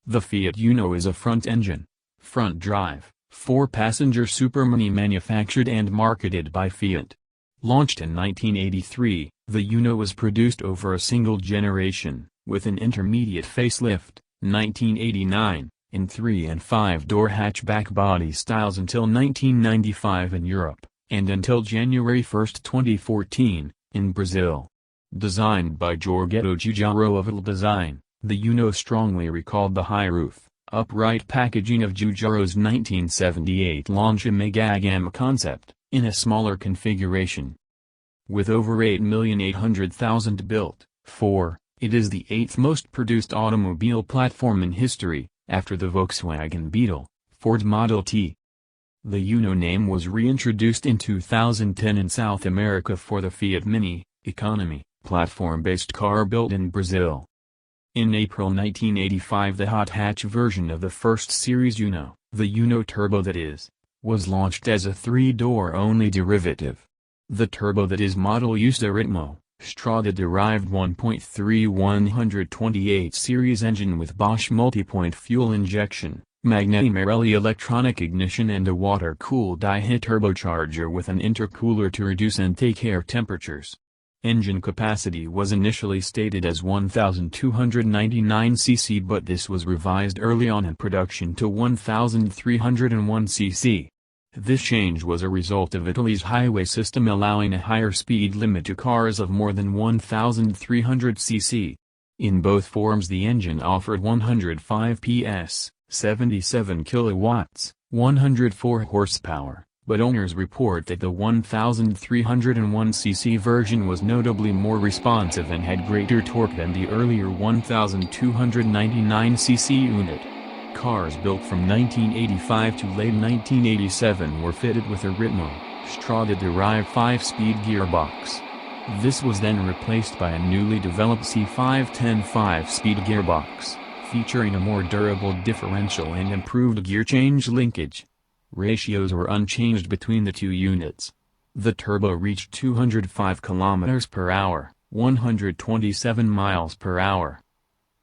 The Fiat Uno is a front-engine, front-drive, four-passenger supermini manufactured and marketed by Fiat. Launched in 1983, the Uno was produced over a single generation, with an intermediate facelift, 1989, in 3- and 5-door hatchback body styles until 1995 in Europe, and until January 1, 2014, in Brazil. Designed by Giorgetto Giugiaro of Italdesign, the Uno strongly recalled the high roof, upright packaging of Giugiaro's 1978 Lancia Megagamma concept, in a smaller configuration. With over 8,800,000 built, it is the 8th most produced automobile platform in history, after the Volkswagen Beetle, Ford Model T. The Uno name was reintroduced in 2010 in South America for the Fiat Mini, economy, platform-based car built in Brazil. In April 1985 the hot hatch version of the first series Uno, the Uno Turbo that is, was launched as a 3-door only derivative. The Turbo that is model used a Ritmo, Strada-derived 1.3 128 series engine with Bosch multi-point fuel injection, Magneti Marelli electronic ignition and a water-cooled IHI turbocharger with an intercooler to reduce and take air temperatures. Engine capacity was initially stated as 1,299 cc, but this was revised early on in production to 1,301 cc. This change was a result of Italy's highway system allowing a higher speed limit to cars of more than 1,300 cc. In both forms the engine offered 105 PS, 77 kilowatts, 104 horsepower, but owners report that the 1,301 cc version was notably more responsive and had greater torque than the earlier 1,299 cc unit. Cars built from 1985 to late 1987 were fitted with a Ritmo, Strada-derived 5-speed gearbox. This was then replaced by a newly developed C510 5-speed gearbox, featuring a more durable differential and improved gear change linkage. Ratios were unchanged between the two units. The Turbo reached 205 km per hour, 127 miles per hour.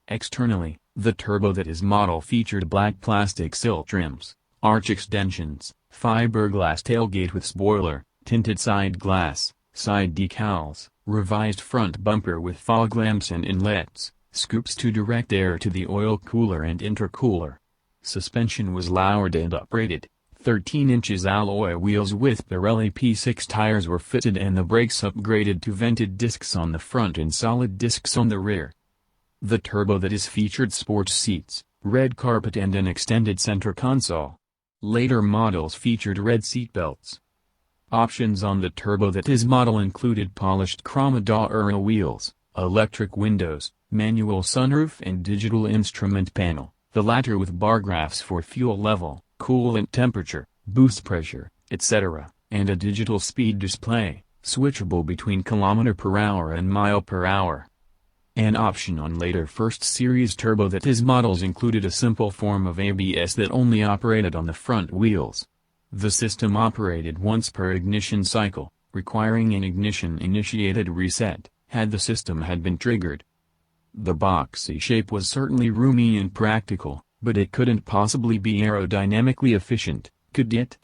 Externally, the Turbo that is model featured black plastic sill trims, arch extensions, fiberglass tailgate with spoiler, tinted side glass, side decals, revised front bumper with fog lamps and inlets, scoops to direct air to the oil cooler and intercooler. Suspension was lowered and uprated. 13 inches alloy wheels with Pirelli P6 tires were fitted and the brakes upgraded to vented discs on the front and solid discs on the rear. The Turbo that is featured sports seats, red carpet and an extended center console. Later models featured red seatbelts. Options on the Turbo that is model included polished Cromodoro wheels, electric windows, manual sunroof and digital instrument panel, the latter with bar graphs for fuel level, coolant temperature, boost pressure, etc., and a digital speed display, switchable between km/h and mph. An option on later first series Turbo that is models included a simple form of ABS that only operated on the front wheels. The system operated once per ignition cycle, requiring an ignition-initiated reset, had the system had been triggered. The boxy shape was certainly roomy and practical, but it couldn't possibly be aerodynamically efficient, could it?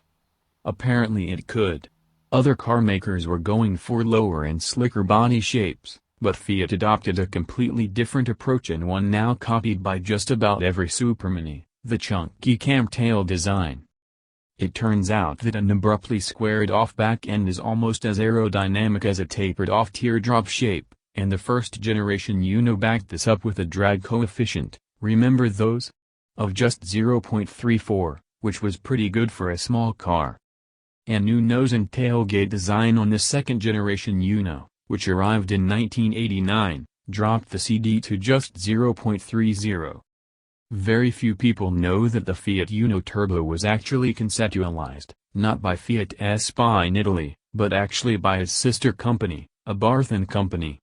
Apparently it could. Other car makers were going for lower and slicker body shapes, but Fiat adopted a completely different approach and one now copied by just about every supermini, the chunky cam-tail design. It turns out that an abruptly squared-off back end is almost as aerodynamic as a tapered-off teardrop shape, and the first-generation Uno backed this up with a drag coefficient, remember those? Of just 0.34, which was pretty good for a small car. A new nose and tailgate design on the second-generation Uno, which arrived in 1989, dropped the CD to just 0.30. Very few people know that the Fiat Uno Turbo was actually conceptualized, not by Fiat SpA in Italy, but actually by its sister company, a Barthan company.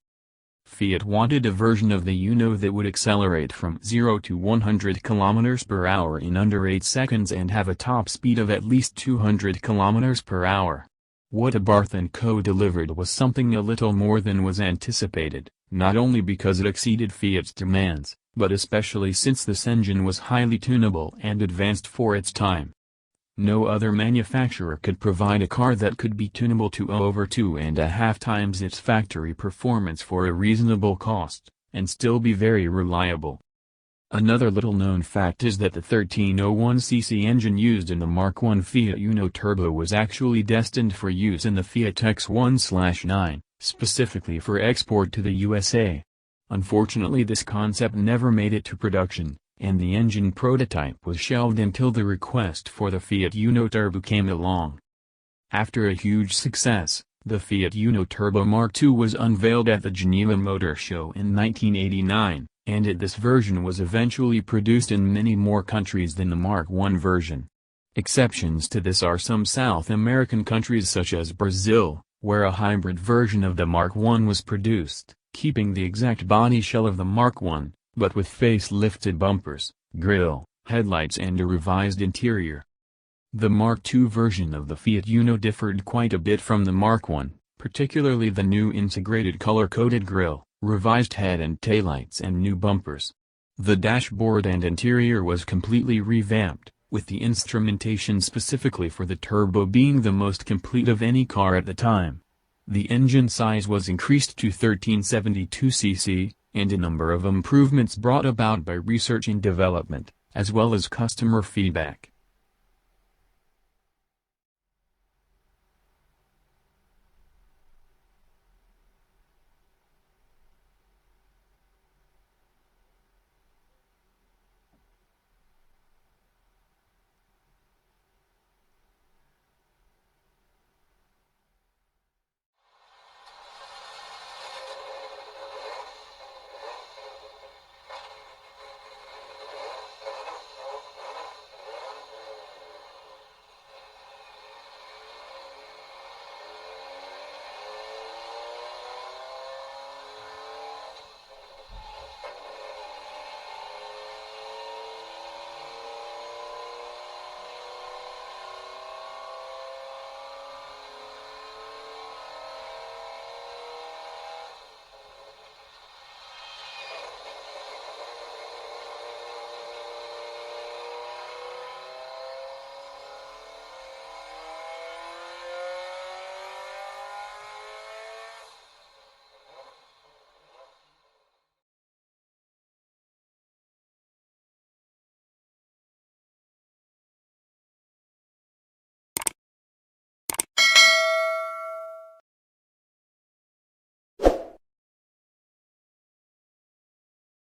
Fiat wanted a version of the Uno that would accelerate from 0 to 100 km/h in under 8 seconds and have a top speed of at least 200 km/h. What Abarth & Co. delivered was something a little more than was anticipated, not only because it exceeded Fiat's demands, but especially since this engine was highly tunable and advanced for its time. No other manufacturer could provide a car that could be tunable to over 2.5 times its factory performance for a reasonable cost, and still be very reliable. Another little-known fact is that the 1301cc engine used in the Mark I Fiat Uno Turbo was actually destined for use in the Fiat X1/9, specifically for export to the USA. Unfortunately, this concept never made it to production, and the engine prototype was shelved until the request for the Fiat Uno Turbo came along. After a huge success, the Fiat Uno Turbo Mark II was unveiled at the Geneva Motor Show in 1989, and this version was eventually produced in many more countries than the Mark I version. Exceptions to this are some South American countries such as Brazil, where a hybrid version of the Mark I was produced, keeping the exact body shell of the Mark I, but with facelifted bumpers, grille, headlights and a revised interior. The Mark II version of the Fiat Uno differed quite a bit from the Mark I, particularly the new integrated color-coded grille, revised head and taillights and new bumpers. The dashboard and interior was completely revamped, with the instrumentation specifically for the turbo being the most complete of any car at the time. The engine size was increased to 1372 cc, and a number of improvements brought about by research and development, as well as customer feedback,